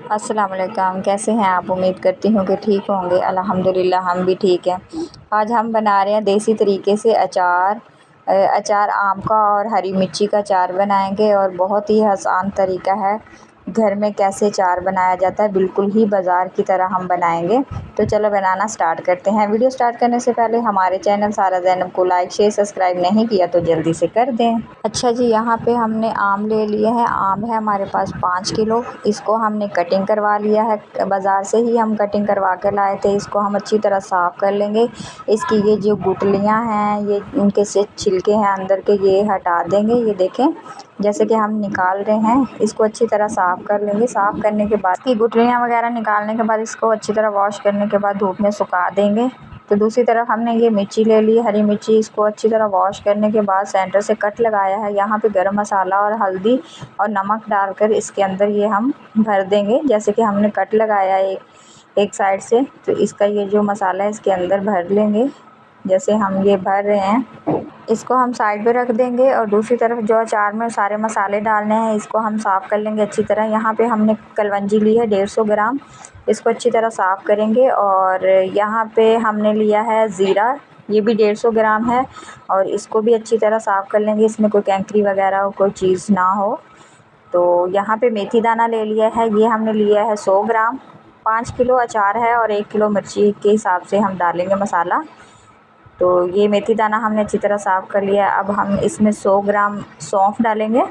अस्सलाम वालेकुम, कैसे हैं आप? उम्मीद करती हूँ कि ठीक होंगे। अल्हम्दुलिल्लाह हम भी ठीक हैं। आज हम बना रहे हैं देसी तरीके से अचार। अचार आम का और हरी मिर्ची का अचार बनाएंगे और बहुत ही आसान तरीका है। घर में कैसे अचार बनाया जाता है, बिल्कुल ही बाज़ार की तरह हम बनाएंगे। तो चलो बनाना स्टार्ट करते हैं। वीडियो स्टार्ट करने से पहले हमारे चैनल सारा ज़ैनब को लाइक शेयर सब्सक्राइब नहीं किया तो जल्दी से कर दें। अच्छा जी, यहाँ पे हमने आम ले लिए हैं। आम है हमारे पास 5 किलो। इसको हमने कटिंग करवा लिया है, बाज़ार से ही हम कटिंग करवा कर लाए थे। इसको हम अच्छी तरह साफ़ कर लेंगे। इसकी ये जो गुठलियाँ हैं, ये इनके से छिलके हैं अंदर के, ये हटा देंगे। ये देखें जैसे कि हम निकाल रहे हैं। इसको अच्छी तरह साफ़ कर लेंगे। साफ़ करने के बाद इसकी गुठलियाँ वगैरह निकालने के बाद इसको अच्छी तरह वॉश करने के बाद धूप में सुखा देंगे। तो दूसरी तरफ हमने ये मिर्ची ले ली, हरी मिर्ची। इसको अच्छी तरह वॉश करने के बाद सेंटर से कट लगाया है। यहाँ पे गरम मसाला और हल्दी और नमक डालकर इसके अंदर ये हम भर देंगे। जैसे कि हमने कट लगाया है एक साइड से, तो इसका ये जो मसाला है इसके अंदर भर लेंगे। जैसे हम ये भर रहे हैं, इसको हम साइड पे रख देंगे। और दूसरी तरफ जो अचार में सारे मसाले डालने हैं, इसको हम साफ़ कर लेंगे अच्छी तरह। यहाँ पे हमने कलवंजी ली है 150 ग्राम। इसको अच्छी तरह साफ़ करेंगे। और यहाँ पे हमने लिया है ज़ीरा, ये भी 150 ग्राम है और इसको भी अच्छी तरह साफ़ कर लेंगे। इसमें कोई कैंकरी वगैरह कोई चीज़ ना हो। तो यहाँ पे मेथी दाना ले लिया है, ये हमने लिया है 100 ग्राम। 5 किलो अचार है और 1 किलो मिर्ची के हिसाब से हम डालेंगे मसाला। तो ये मेथी दाना हमने अच्छी तरह साफ़ कर लिया है। अब हम इसमें 100 ग्राम सौंफ डालेंगे।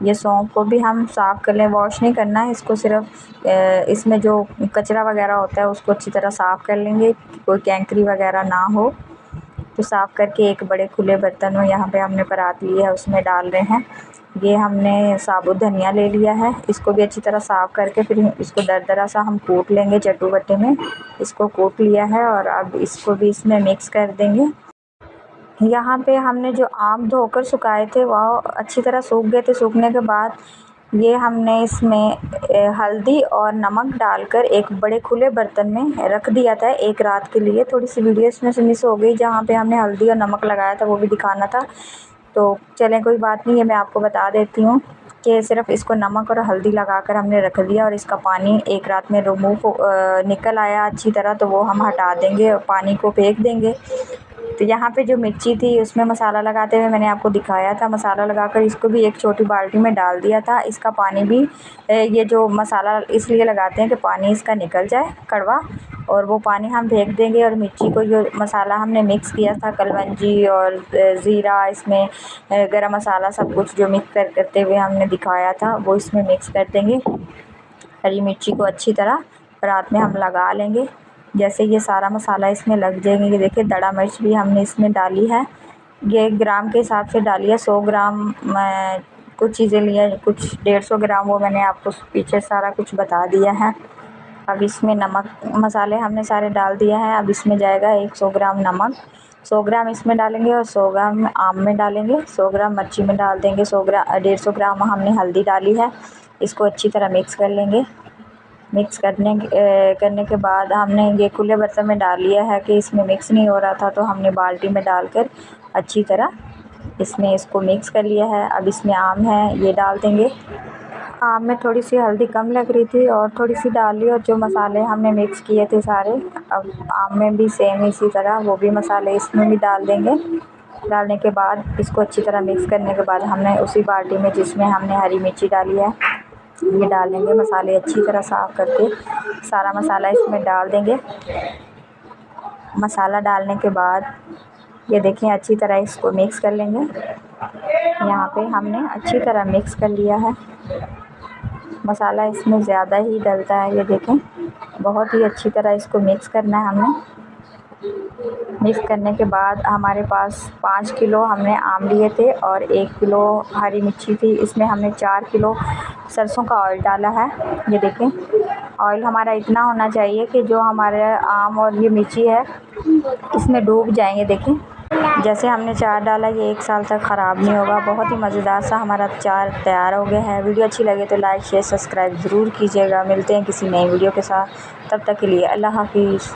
ये सौंफ को भी हम साफ़ कर लें, वॉश नहीं करना है इसको, सिर्फ इसमें जो कचरा वगैरह होता है उसको अच्छी तरह साफ़ कर लेंगे, कोई कैंकरी वगैरह ना हो। तो साफ़ करके एक बड़े खुले बर्तन में यहाँ पे हमने परात ली है, उसमें डाल रहे हैं। ये हमने साबुत धनिया ले लिया है, इसको भी अच्छी तरह साफ़ करके फिर इसको दरदरा सा हम कूट लेंगे चट्टू बट्टे में। इसको कूट लिया है और अब इसको भी इसमें मिक्स कर देंगे। यहाँ पे हमने जो आम धोकर सुखाए थे वह अच्छी तरह सूख गए थे। सूखने के बाद ये हमने इसमें हल्दी और नमक डालकर एक बड़े खुले बर्तन में रख दिया था एक रात के लिए। थोड़ी सी वीडियो इसमें से मिस हो गई, जहाँ पे हमने हल्दी और नमक लगाया था वो भी दिखाना था। तो चलें कोई बात नहीं है, मैं आपको बता देती हूँ कि सिर्फ इसको नमक और हल्दी लगाकर हमने रख दिया और इसका पानी एक रात में निकल आया अच्छी तरह, तो वो हम हटा देंगे और पानी को फेंक देंगे। तो यहाँ पे जो मिर्ची थी उसमें मसाला लगाते हुए मैंने आपको दिखाया था। मसाला लगाकर इसको भी एक छोटी बाल्टी में डाल दिया था। इसका पानी भी ये जो मसाला इसलिए लगाते हैं कि पानी इसका निकल जाए कड़वा, और वो पानी हम फेंक देंगे। और मिर्ची को जो मसाला हमने मिक्स किया था, कलवंजी और ज़ीरा, इसमें गरम मसाला, सब कुछ जो मिक्स करते हुए हमने दिखाया था वो इसमें मिक्स कर देंगे। हरी मिर्ची को अच्छी तरह परात में हम लगा लेंगे। जैसे ये सारा मसाला इसमें लग जाएंगे। ये देखिए दड़ा मिर्च भी हमने इसमें डाली है, ये ग्राम के हिसाब से डाली है। 100 ग्राम मैं कुछ चीज़ें ली है, कुछ 150 ग्राम, वो मैंने आपको पीछे सारा कुछ बता दिया है। अब इसमें नमक मसाले हमने सारे डाल दिया है। अब इसमें जाएगा 100 ग्राम नमक, 100 ग्राम इसमें डालेंगे और 100 ग्राम आम में डालेंगे, 100 ग्राम मिर्ची में डाल देंगे, 150 ग्राम हमने हल्दी डाली है। इसको अच्छी तरह मिक्स कर लेंगे। मिक्स करने के बाद हमने ये खुले बर्तन में डाल लिया है कि इसमें मिक्स नहीं हो रहा था, तो हमने बाल्टी में डालकर अच्छी तरह इसमें इसको मिक्स कर लिया है। अब इसमें आम है, ये डाल देंगे। आम में थोड़ी सी हल्दी कम लग रही थी और थोड़ी सी डाल ली, और जो मसाले हमने मिक्स किए थे सारे, अब आम में भी सेम इसी तरह वो भी मसाले इसमें भी डाल देंगे। डालने के बाद इसको अच्छी तरह मिक्स करने के बाद हमने उसी बाल्टी में जिसमें हमने हरी मिर्ची डाली है ये डाल देंगे। मसाले अच्छी तरह साफ़ करके सारा मसाला इसमें डाल देंगे। मसाला डालने के बाद ये देखें अच्छी तरह इसको मिक्स कर लेंगे। यहाँ पे हमने अच्छी तरह मिक्स कर लिया है। मसाला इसमें ज़्यादा ही डलता है, ये देखें बहुत ही अच्छी तरह इसको मिक्स करना है हमें। मिक्स करने के बाद हमारे पास 5 किलो हमने आम लिए थे और 1 किलो हरी मिर्ची थी। इसमें हमने 4 किलो सरसों का ऑयल डाला है। ये देखें ऑयल हमारा इतना होना चाहिए कि जो हमारे आम और ये मिर्ची है इसमें डूब जाएंगे। देखें जैसे हमने अचार डाला, ये 1 साल तक ख़राब नहीं होगा। बहुत ही मज़ेदार सा हमारा अचार तैयार हो गया है। वीडियो अच्छी लगे तो लाइक शेयर सब्सक्राइब ज़रूर कीजिएगा। मिलते हैं किसी नई वीडियो के साथ, तब तक के लिए अल्लाह हाफिज़।